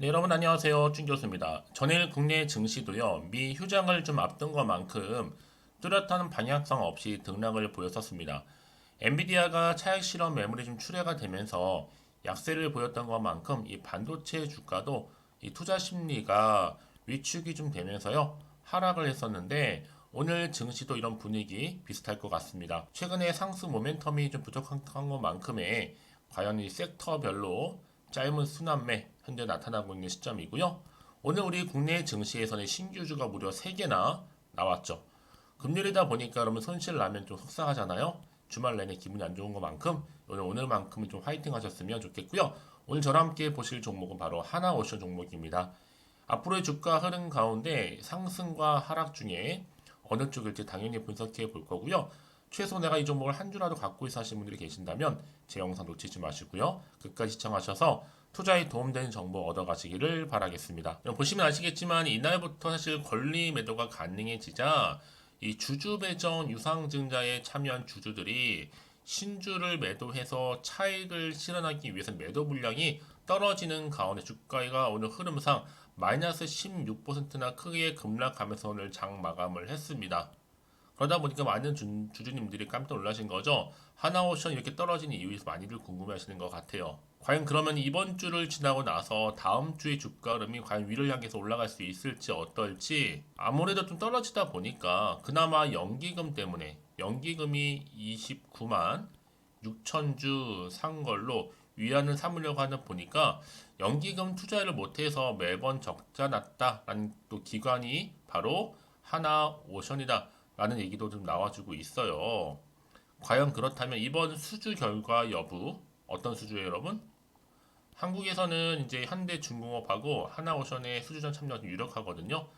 네, 여러분 안녕하세요. 준 교수입니다. 전일 국내 증시도요, 미 휴장을 좀 앞둔 것만큼 뚜렷한 방향성 없이 등락을 보였었습니다. 엔비디아가 차익 실험 매물이 좀 출회가 되면서 약세를 보였던 것만큼 이 반도체 주가도 이 투자 심리가 위축이 좀 되면서요, 하락을 했었는데 오늘 증시도 이런 분위기 비슷할 것 같습니다. 최근에 상승 모멘텀이 좀 부족한 것만큼의 과연 이 섹터별로 짧은 순환매 현재 나타나고 있는 시점이고요. 오늘 우리 국내 증시에서는 신규주가 무려 3개나 나왔죠. 금요일이다 보니까 여러분 손실 나면 좀 속상하잖아요. 주말 내내 기분이 안 좋은 것만큼 오늘만큼은 좀 화이팅 하셨으면 좋겠고요. 오늘 저랑 함께 보실 종목은 바로 하나오션 종목입니다. 앞으로의 주가 흐름 가운데 상승과 하락 중에 어느 쪽일지 당연히 분석해 볼 거고요. 최소 내가 이 종목을 한 주라도 갖고 있어 하시는 분들이 계신다면 제 영상 놓치지 마시고요. 끝까지 시청하셔서 투자에 도움되는 정보 얻어가시기를 바라겠습니다. 보시면 아시겠지만 이날부터 사실 권리 매도가 가능해지자 이 주주 배정 유상증자에 참여한 주주들이 신주를 매도해서 차익을 실현하기 위해서 매도 물량이 떨어지는 가운데 주가가 오늘 흐름상 마이너스 16%나 크게 급락하면서 오늘 장 마감을 했습니다. 그러다 보니까 많은 주주님들이 깜짝 놀라신 거죠. 하나오션 이렇게 떨어지는 이유에서 많이들 궁금해 하시는 것 같아요. 과연 그러면 이번 주를 지나고 나서 다음 주의 주가 흐름이 과연 위를 향해서 올라갈 수 있을지 어떨지 아무래도 좀 떨어지다 보니까 그나마 연기금 때문에 연기금이 29만 6천 주 산 걸로 위안을 삼으려고 하는 보니까 연기금 투자를 못해서 매번 적자 났다라는 또 기관이 바로 하나오션이다. 라는 얘기도 좀 나와주고 있어요. 과연 그렇다면 이번 수주 결과 여부 어떤 수주예요, 여러분? 한국에서는 이제 현대중공업하고 하나오션의 수주전 참여가 좀 유력하거든요.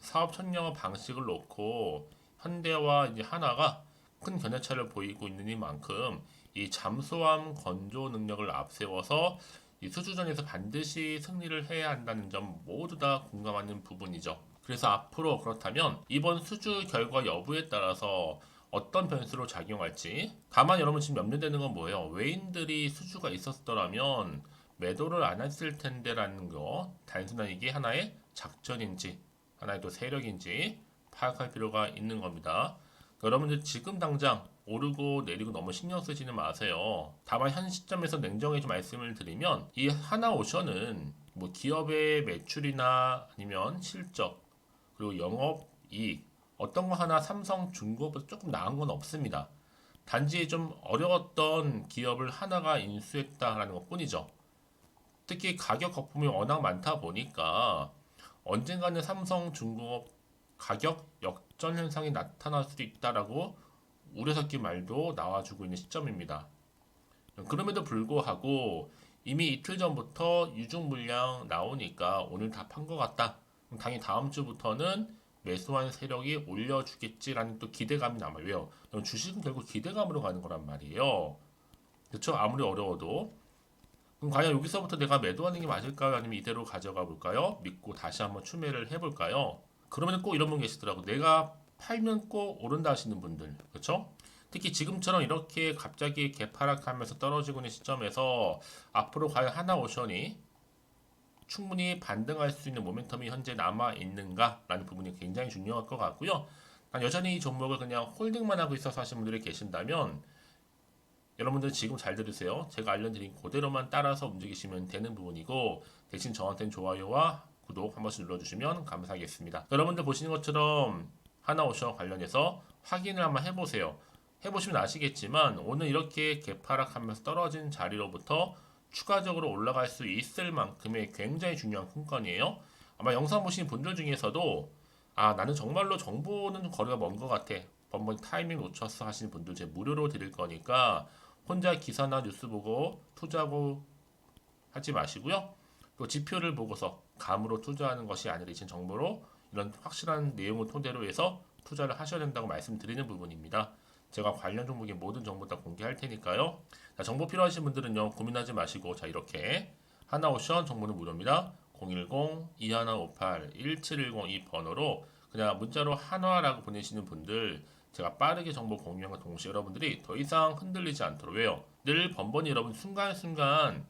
사업 천령 방식을 놓고 현대와 이제 하나가 큰 견해차를 보이고 있는 이만큼 이 잠수함 건조 능력을 앞세워서 이 수주전에서 반드시 승리를 해야 한다는 점 모두 다 공감하는 부분이죠. 그래서 앞으로 그렇다면 이번 수주 결과 여부에 따라서 어떤 변수로 작용할지 다만 여러분 지금 염려되는 건 뭐예요? 외인들이 수주가 있었더라면 매도를 안 했을 텐데라는 거 단순한 이게 하나의 작전인지 하나의 또 세력인지 파악할 필요가 있는 겁니다. 여러분들 지금 당장 오르고 내리고 너무 신경 쓰지는 마세요. 다만 현 시점에서 냉정히 좀 말씀을 드리면 이 하나오션은 뭐 기업의 매출이나 아니면 실적 그리고 영업이익 어떤 거 하나 삼성중공업보다 조금 나은 건 없습니다. 단지 좀 어려웠던 기업을 하나가 인수했다라는 것 뿐이죠. 특히 가격 거품이 워낙 많다 보니까 언젠가는 삼성중공업 가격 역전 현상이 나타날 수도 있다라고 우려 섞인 말도 나와주고 있는 시점입니다. 그럼에도 불구하고 이미 이틀 전부터 유중 물량 나오니까 오늘 다 판 것 같다. 당연히 다음 주부터는 매수한 세력이 올려주겠지라는 또 기대감이 남아요. 왜요? 주식은 결국 기대감으로 가는 거란 말이에요. 그렇죠? 아무리 어려워도. 그럼 과연 여기서부터 내가 매도하는 게 맞을까요? 아니면 이대로 가져가 볼까요? 믿고 다시 한번 추매를 해볼까요? 그러면 꼭 이런 분 계시더라고. 내가 팔면 꼭 오른다 하시는 분들. 그렇죠? 특히 지금처럼 이렇게 갑자기 개파락하면서 떨어지고 있는 시점에서 앞으로 과연 하나오션이 충분히 반등할 수 있는 모멘텀이 현재 남아 있는가라는 부분이 굉장히 중요할 것 같고요. 여전히 이 종목을 그냥 홀딩만 하고 있어서 하시는 분들이 계신다면 여러분들 지금 잘 들으세요. 제가 알려드린 그대로만 따라서 움직이시면 되는 부분이고 대신 저한테는 좋아요와 구독 한 번씩 눌러주시면 감사하겠습니다. 여러분들 보시는 것처럼 하나오션 관련해서 확인을 한번 해보세요. 해보시면 아시겠지만 오늘 이렇게 개파락하면서 떨어진 자리로부터 추가적으로 올라갈 수 있을 만큼의 굉장히 중요한 큰건이에요. 아마 영상 보신 분들 중에서도 나는 정말로 정보는 좀 거리가 먼 것 같아. 번번 타이밍 놓쳤어 하시는 분들 제가 무료로 드릴 거니까 혼자 기사나 뉴스 보고 투자하고 하지 마시고요. 또 지표를 보고서 감으로 투자하는 것이 아니라 이런 정보로 이런 확실한 내용을 토대로 해서 투자를 하셔야 된다고 말씀드리는 부분입니다. 제가 관련 종목의 모든 정보 다 공개할 테니까요. 자, 정보 필요하신 분들은요, 고민하지 마시고, 자, 이렇게 하나오션 정보는 무료입니다. 010-2158-1710 이 번호로 그냥 문자로 한화라고 보내시는 분들 제가 빠르게 정보 공유함과 동시에 여러분들이 더 이상 흔들리지 않도록 왜요? 늘 번번이 여러분 순간순간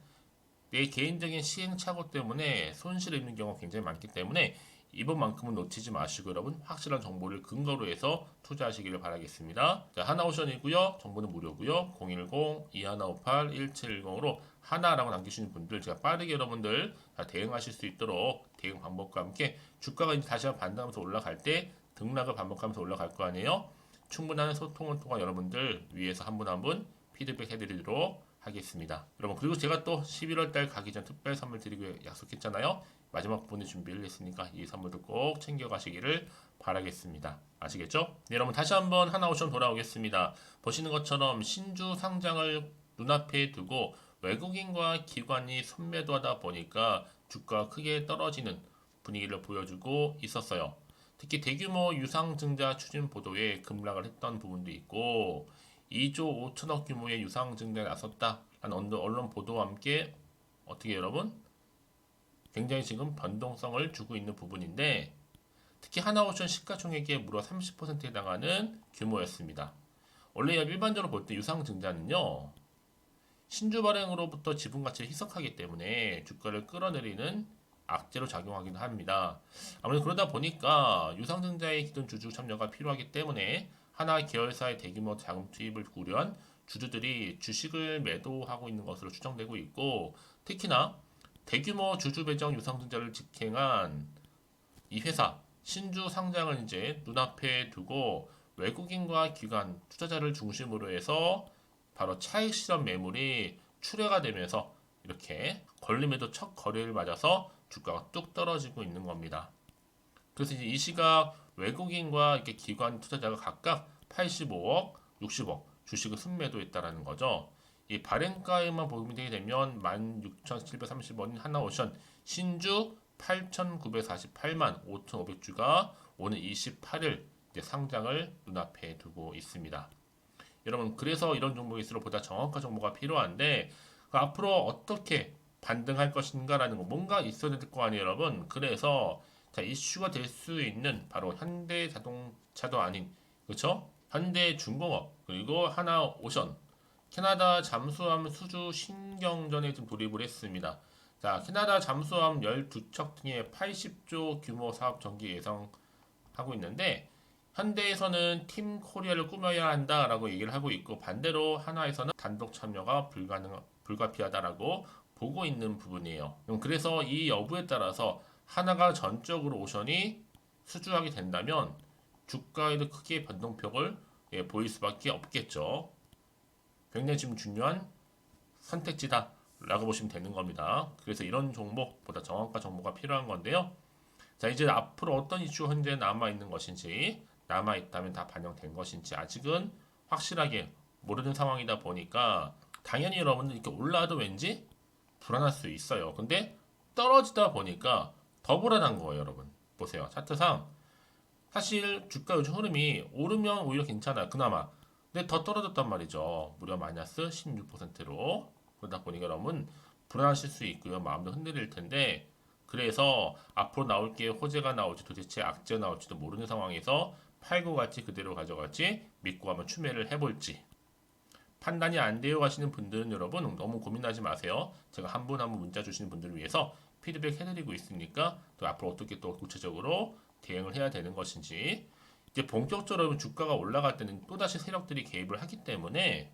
내 개인적인 시행착오 때문에 손실을 입는 경우가 굉장히 많기 때문에 이번만큼은 놓치지 마시고 여러분 확실한 정보를 근거로 해서 투자하시기를 바라겠습니다. 자, 하나오션이고요. 정보는 무료고요. 010-2158-1710으로 하나라고 남기시는 분들 제가 빠르게 여러분들 다 대응하실 수 있도록 대응 방법과 함께 주가가 이제 다시 한번 반등하면서 올라갈 때 등락을 반복하면서 올라갈 거 아니에요. 충분한 소통을 통한 여러분들 위해서 한 분 한 분 피드백 해드리도록 하겠습니다. 여러분 그리고 제가 또 11월 달 가기 전 특별 선물 드리고 약속했잖아요. 마지막 부분에 준비를 했으니까 이 선물도 꼭 챙겨가시기를 바라겠습니다. 아시겠죠? 네, 여러분 다시 한번 하나오션 돌아오겠습니다. 보시는 것처럼 신주 상장을 눈앞에 두고 외국인과 기관이 순매도하다 보니까 주가가 크게 떨어지는 분위기를 보여주고 있었어요. 특히 대규모 유상증자 추진 보도에 급락을 했던 부분도 있고 2조 5천억 규모의 유상증자에 나섰다라는 언론 보도와 함께 어떻게 여러분 굉장히 지금 변동성을 주고 있는 부분인데 특히 하나오션 시가총액의 무려 30%에 해당하는 규모였습니다. 원래 일반적으로 볼 때 유상증자는요 신주 발행으로부터 지분 가치를 희석하기 때문에 주가를 끌어내리는 악재로 작용하기도 합니다. 아무래도 그러다 보니까 유상증자의 기존 주주 참여가 필요하기 때문에 하나 계열사의 대규모 자금 투입을 고려한 주주들이 주식을 매도하고 있는 것으로 추정되고 있고 특히나 대규모 주주 배정 유상증자를 직행한 이 회사 신주 상장을 이제 눈앞에 두고 외국인과 기관 투자자를 중심으로 해서 바로 차익 실현 매물이 출회가 되면서 이렇게 걸림에도 첫 거래를 맞아서 주가가 뚝 떨어지고 있는 겁니다. 그래서 이제 이 시각 외국인과 이렇게 기관 투자자가 각각 85억, 60억 주식을 순매도했다라는 거죠. 이 발행가에만 보게 되면 16,730원인 하나오션 신주 8,948만 5,500주가 오늘 28일 이제 상장을 눈앞에 두고 있습니다. 여러분 그래서 이런 종목일수록 보다 정확한 정보가 필요한데 앞으로 어떻게 반등할 것인가라는 거 뭔가 있어야 될 거 아니에요 여러분. 그래서 자, 이슈가 될 수 있는 바로 현대자동차도 아닌 그렇죠? 현대중공업 그리고 하나오션 캐나다 잠수함 수주 신경전에 좀 돌입을 했습니다. 자, 캐나다 잠수함 12척 등의 80조 규모 사업 전개 예상하고 있는데 현대에서는 팀 코리아를 꾸며야 한다라고 얘기를 하고 있고 반대로 하나에서는 단독 참여가 불가피하다라고 보고 있는 부분이에요. 그래서 이 여부에 따라서 하나가 전적으로 오션이 수주하게 된다면 주가에도 크게 변동폭을 보일 수밖에 없겠죠. 굉장히 지금 중요한 선택지다라고 보시면 되는 겁니다. 그래서 이런 종목보다 정확한 정보가 필요한 건데요. 자, 이제 앞으로 어떤 이슈 현재 남아 있는 것인지 남아 있다면 다 반영된 것인지 아직은 확실하게 모르는 상황이다 보니까 당연히 여러분들 이렇게 올라도 왠지 불안할 수 있어요. 근데 떨어지다 보니까 더 불안한 거예요, 여러분. 보세요. 차트상 사실 주가 요즘 흐름이 오르면 오히려 괜찮아요. 그나마. 근데 더 떨어졌단 말이죠. 무려 마이너스 16%로. 그러다 보니까 여러분 불안하실 수 있고요. 마음도 흔들릴 텐데 그래서 앞으로 나올 게 호재가 나올지 도대체 악재가 나올지도 모르는 상황에서 팔고 갈지 그대로 가져갈지 믿고 한번 추매를 해볼지 판단이 안 되어 가시는 분들은 여러분 너무 고민하지 마세요. 제가 한 분 한 분 문자 주시는 분들을 위해서 피드백 해드리고 있으니까 또 앞으로 어떻게 또 구체적으로 대응을 해야 되는 것인지 이제 본격적으로 주가가 올라갈 때는 또다시 세력들이 개입을 하기 때문에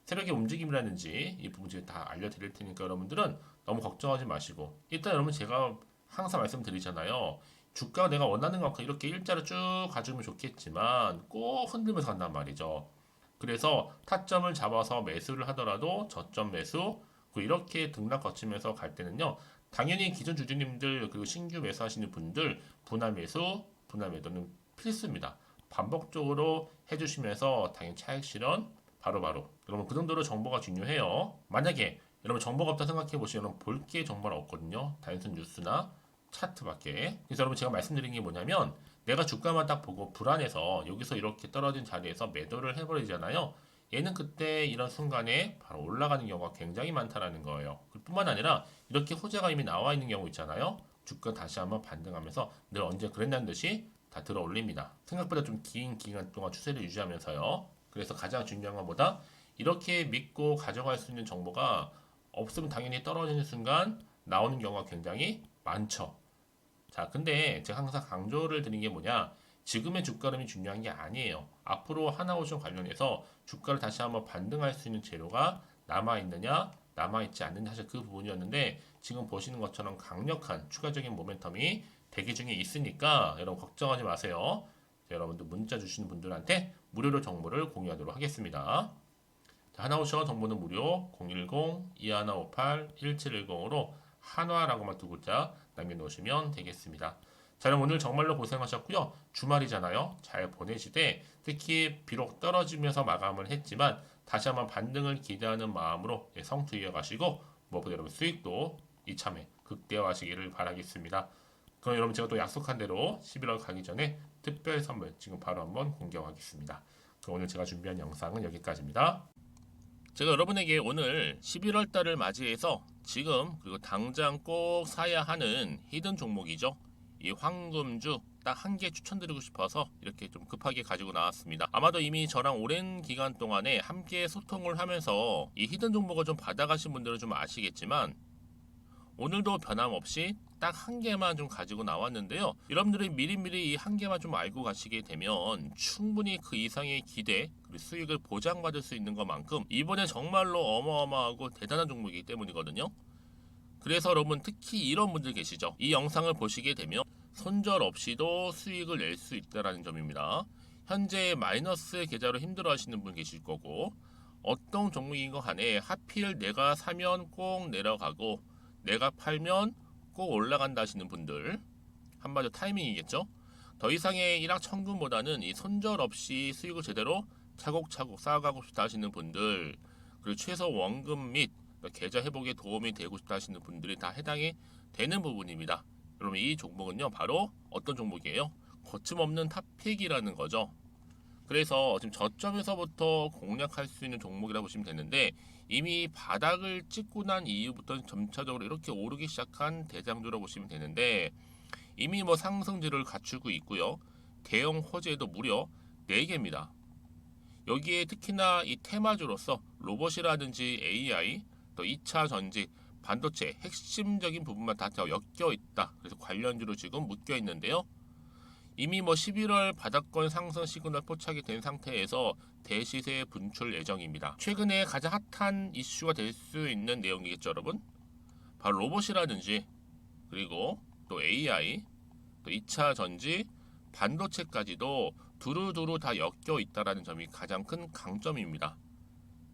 세력의 움직임이라든지 이 부분을 다 알려드릴 테니까 여러분들은 너무 걱정하지 마시고 일단 여러분 제가 항상 말씀드리잖아요. 주가가 내가 원하는 만큼 이렇게 일자로 쭉 가주면 좋겠지만 꼭 흔들면서 간단 말이죠. 그래서 타점을 잡아서 매수를 하더라도 저점 매수 이렇게 등락 거치면서 갈 때는요. 당연히 기존 주주님들 그리고 신규 매수하시는 분들 분할 매수, 분할 매도는 필수입니다. 반복적으로 해주시면서 당연히 차익 실현 바로바로 여러분 그 정도로 정보가 중요해요. 만약에 여러분 정보가 없다 생각해 보시면 볼 게 정말 없거든요. 단순 뉴스나 차트밖에. 그래서 여러분 제가 말씀드린 게 뭐냐면 내가 주가만 딱 보고 불안해서 여기서 이렇게 떨어진 자리에서 매도를 해버리잖아요. 얘는 그때 이런 순간에 바로 올라가는 경우가 굉장히 많다라는 거예요. 뿐만 아니라 이렇게 호재가 이미 나와 있는 경우 있잖아요. 주가 다시 한번 반등하면서 늘 언제 그랬냐는 듯이 다 들어 올립니다. 생각보다 좀 긴 기간 동안 추세를 유지하면서요. 그래서 가장 중요한 것보다 이렇게 믿고 가져갈 수 있는 정보가 없으면 당연히 떨어지는 순간 나오는 경우가 굉장히 많죠. 자, 근데 제가 항상 강조를 드린 게 뭐냐? 지금의 주가 흐름이 중요한 게 아니에요. 앞으로 하나오션 관련해서 주가를 다시 한번 반등할 수 있는 재료가 남아있느냐, 남아있지 않느냐, 사실 그 부분이었는데 지금 보시는 것처럼 강력한 추가적인 모멘텀이 대기 중에 있으니까 여러분 걱정하지 마세요. 자, 여러분들 문자 주시는 분들한테 무료로 정보를 공유하도록 하겠습니다. 자, 하나오션 정보는 무료 010-2158-1710으로 한화라고만 두 글자 남겨놓으시면 되겠습니다. 자, 그럼 오늘 정말로 고생하셨고요. 주말이잖아요. 잘 보내시되 특히 비록 떨어지면서 마감을 했지만 다시 한번 반등을 기대하는 마음으로 성투 이어가시고 무엇보다 여러분 수익도 이참에 극대화하시기를 바라겠습니다. 그럼 여러분 제가 또 약속한 대로 11월 가기 전에 특별 선물 지금 바로 한번 공개하겠습니다. 그럼 오늘 제가 준비한 영상은 여기까지입니다. 제가 여러분에게 오늘 11월 달을 맞이해서 지금 그리고 당장 꼭 사야 하는 히든 종목이죠. 이 황금주 딱 한 개 추천드리고 싶어서 이렇게 좀 급하게 가지고 나왔습니다. 아마도 이미 저랑 오랜 기간 동안에 함께 소통을 하면서 이 히든 종목을 좀 받아가신 분들은 좀 아시겠지만 오늘도 변함없이 딱 한 개만 좀 가지고 나왔는데요. 여러분들이 미리미리 이 한 개만 좀 알고 가시게 되면 충분히 그 이상의 기대 그리고 수익을 보장받을 수 있는 것만큼 이번에 정말로 어마어마하고 대단한 종목이기 때문이거든요. 그래서 여러분 특히 이런 분들 계시죠. 이 영상을 보시게 되면 손절 없이도 수익을 낼 수 있다는 점입니다. 현재 마이너스 계좌로 힘들어하시는 분 계실 거고 어떤 종목인 것 간에 하필 내가 사면 꼭 내려가고 내가 팔면 꼭 올라간다 하시는 분들 한마디로 타이밍이겠죠. 더 이상의 일확천금보다는 이 손절 없이 수익을 제대로 차곡차곡 쌓아가고 싶다 하시는 분들 그리고 최소 원금 및 계좌 회복에 도움이 되고 싶다 하시는 분들이 다 해당이 되는 부분입니다. 여러분 이 종목은요 바로 어떤 종목이에요? 거침없는 탑픽이라는 거죠. 그래서 지금 저점에서부터 공략할 수 있는 종목이라고 보시면 되는데 이미 바닥을 찍고 난 이후부터 점차적으로 이렇게 오르기 시작한 대장주라고 보시면 되는데 이미 뭐 상승지를 갖추고 있고요. 대형 호재도 무려 4개입니다. 여기에 특히나 이 테마주로서 로봇이라든지 AI, 또 2차 전지, 반도체 핵심적인 부분만 다 엮여 있다. 그래서 관련주로 지금 묶여 있는데요. 이미 뭐 11월 바닥권 상승 시그널 포착이 된 상태에서 대시세 분출 예정입니다. 최근에 가장 핫한 이슈가 될 수 있는 내용이겠죠, 여러분? 바로 로봇이라든지 그리고 또 AI, 또 2차 전지, 반도체까지도 두루두루 다 엮여 있다라는 점이 가장 큰 강점입니다.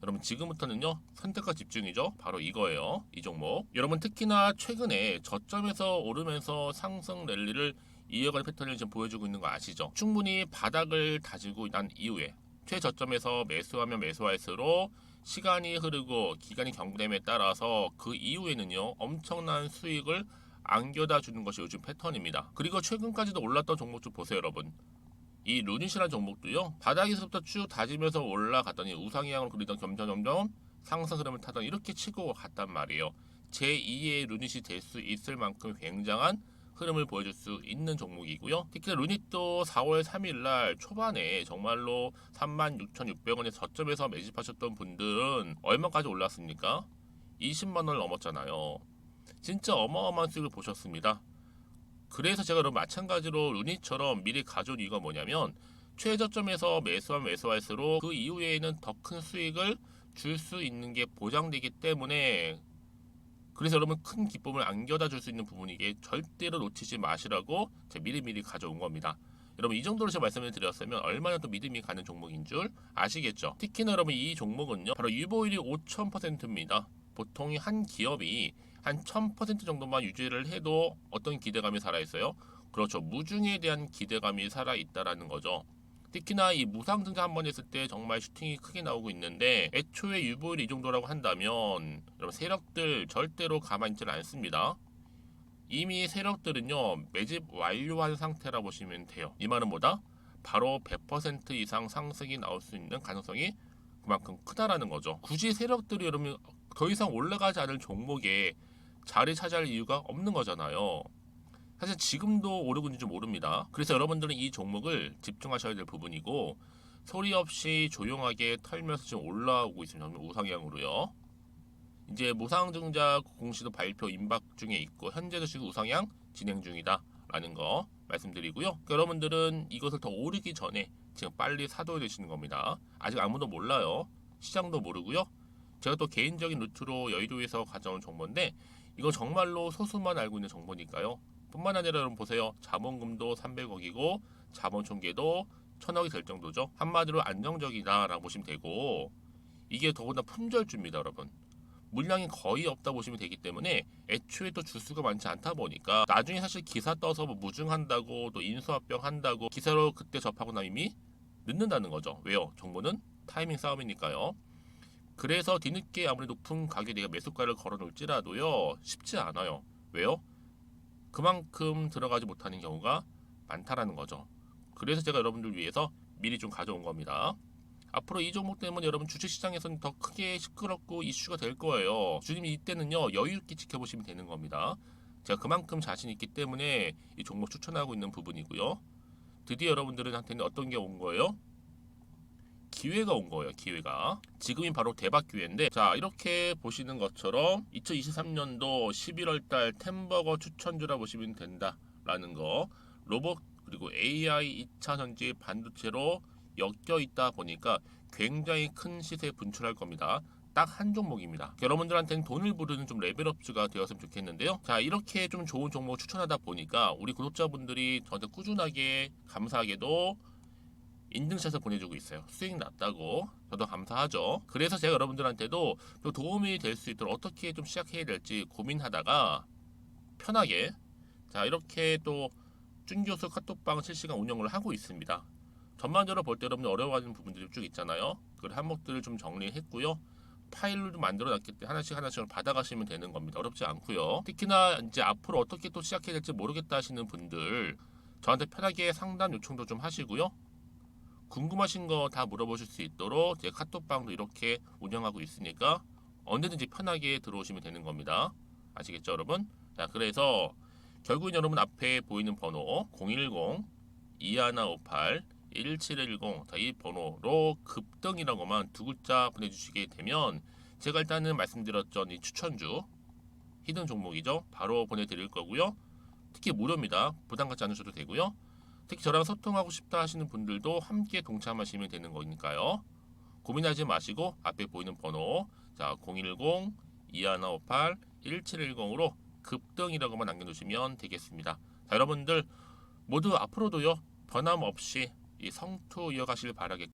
여러분 지금부터는요 선택과 집중이죠. 바로 이거예요. 이 종목. 여러분 특히나 최근에 저점에서 오르면서 상승 랠리를 이어가는 패턴을 지금 보여주고 있는 거 아시죠? 충분히 바닥을 다지고 난 이후에 최저점에서 매수하면 매수할수록 시간이 흐르고 기간이 경과됨에 따라서 그 이후에는요 엄청난 수익을 안겨다 주는 것이 요즘 패턴입니다. 그리고 최근까지도 올랐던 종목 좀 보세요 여러분. 이 루닛이라는 종목도요 바닥에서부터 쭉 다지면서 올라갔더니 우상향으로 그리던 점점 상승 흐름을 타던 이렇게 치고 갔단 말이에요. 제2의 루닛이 될 수 있을 만큼 굉장한 흐름을 보여줄 수 있는 종목이고요. 특히 루닛도 4월 3일날 초반에 정말로 36,600원의 저점에서 매집하셨던 분들은 얼마까지 올랐습니까? 20만원을 넘었잖아요. 진짜 어마어마한 수익을 보셨습니다. 그래서 제가 그럼 마찬가지로 루닛처럼 미리 가져온 이유가 뭐냐면 최저점에서 매수하면 매수할수록 그 이후에는 더 큰 수익을 줄 수 있는 게 보장되기 때문에 그래서 여러분 큰 기쁨을 안겨다 줄 수 있는 부분이기에 절대로 놓치지 마시라고 제가 미리미리 가져온 겁니다. 여러분 이 정도로 제가 말씀을 드렸으면 얼마나 또 믿음이 가는 종목인 줄 아시겠죠? 특히나 여러분 이 종목은요 바로 유보율이 5000%입니다. 보통 한 기업이 한 1000% 정도만 유지를 해도 어떤 기대감이 살아있어요? 그렇죠. 무중에 대한 기대감이 살아있다라는 거죠. 특히나 이 무상증자 한 번 했을 때 정말 슈팅이 크게 나오고 있는데 애초에 유보율이 이 정도라고 한다면 여러분 세력들 절대로 가만히 있지는 않습니다. 이미 세력들은요 매집 완료한 상태라 보시면 돼요. 이 말은 뭐다? 바로 100% 이상 상승이 나올 수 있는 가능성이 그만큼 크다라는 거죠. 굳이 세력들이 여러분 더 이상 올라가지 않을 종목에 자리 차지할 이유가 없는 거잖아요. 사실 지금도 오르고 있는지 모릅니다. 그래서 여러분들은 이 종목을 집중하셔야 될 부분이고 소리 없이 조용하게 털면서 지금 올라오고 있습니다. 우상향으로요. 이제 무상증자 공시도 발표 임박 중에 있고 현재도 지금 우상향 진행 중이다라는 거 말씀드리고요. 그러니까 여러분들은 이것을 더 오르기 전에 지금 빨리 사둬야 되시는 겁니다. 아직 아무도 몰라요. 시장도 모르고요. 제가 또 개인적인 루트로 여의도에서 가져온 정보인데 이거 정말로 소수만 알고 있는 정보니까요. 뿐만 아니라 여러분 보세요. 자본금도 300억이고 자본 총계도 1000억이 될 정도죠. 한마디로 안정적이다라고 보시면 되고 이게 더구나 품절주입니다, 여러분. 물량이 거의 없다 보시면 되기 때문에 애초에 또 주수가 많지 않다 보니까 나중에 사실 기사 떠서 뭐 무증한다고 또 인수합병 한다고 기사로 그때 접하고 나면 이미 늦는다는 거죠. 왜요? 정보는 타이밍 싸움이니까요. 그래서 뒤늦게 아무리 높은 가격에 내가 매수가를 걸어 놓을지라도요 쉽지 않아요. 왜요? 그만큼 들어가지 못하는 경우가 많다라는 거죠. 그래서 제가 여러분들 위해서 미리 좀 가져온 겁니다. 앞으로 이 종목 때문에 여러분 주식시장에서는 더 크게 시끄럽고 이슈가 될 거예요. 주님 이때는요 여유있게 지켜보시면 되는 겁니다. 제가 그만큼 자신 있기 때문에 이 종목 추천하고 있는 부분이고요. 드디어 여러분들한테는 어떤 게 온 거예요? 기회가 온 거예요. 기회가. 지금이 바로 대박 기회인데 자 이렇게 보시는 것처럼 2023년도 11월 달 템버거 추천주라 보시면 된다라는 거. 로봇 그리고 AI 2차 전지 반도체로 엮여 있다 보니까 굉장히 큰 시세 분출할 겁니다. 딱 한 종목입니다. 여러분들한테는 돈을 부르는 좀 레벨업주가 되었으면 좋겠는데요. 자 이렇게 좀 좋은 종목 추천하다 보니까 우리 구독자분들이 저한테 꾸준하게 감사하게도 인증샷을 보내주고 있어요. 수익 났다고. 저도 감사하죠. 그래서 제가 여러분들한테도 또 도움이 될 수 있도록 어떻게 좀 시작해야 될지 고민하다가 편하게 자 이렇게 또 준교수 카톡방 실시간 운영을 하고 있습니다. 전반적으로 볼 때 여러분들 어려워하는 부분들이 쭉 있잖아요. 그 항목들을 좀 정리했고요. 파일로 좀 만들어 놨기 때문에 하나씩 받아가시면 되는 겁니다. 어렵지 않고요. 특히나 이제 앞으로 어떻게 또 시작해야 될지 모르겠다 하시는 분들 저한테 편하게 상담 요청도 좀 하시고요. 궁금하신 거 다 물어보실 수 있도록 제 카톡방도 이렇게 운영하고 있으니까 언제든지 편하게 들어오시면 되는 겁니다. 아시겠죠, 여러분? 자, 그래서 결국은 여러분 앞에 보이는 번호 010-2158-1710 이 번호로 급등이라고만 두 글자 보내주시게 되면 제가 일단은 말씀드렸죠. 이 추천주 히든 종목이죠. 바로 보내드릴 거고요. 특히 무료입니다. 부담 갖지 않으셔도 되고요. 특히 저랑 소통하고 싶다 하시는 분들도 함께 동참하시면 되는 거니까요. 고민하지 마시고 앞에 보이는 번호 자 010-2158-1710으로 급등이라고만 남겨놓으시면 되겠습니다. 자, 여러분들 모두 앞으로도요 변함없이 이 성투 이어가실 바라겠고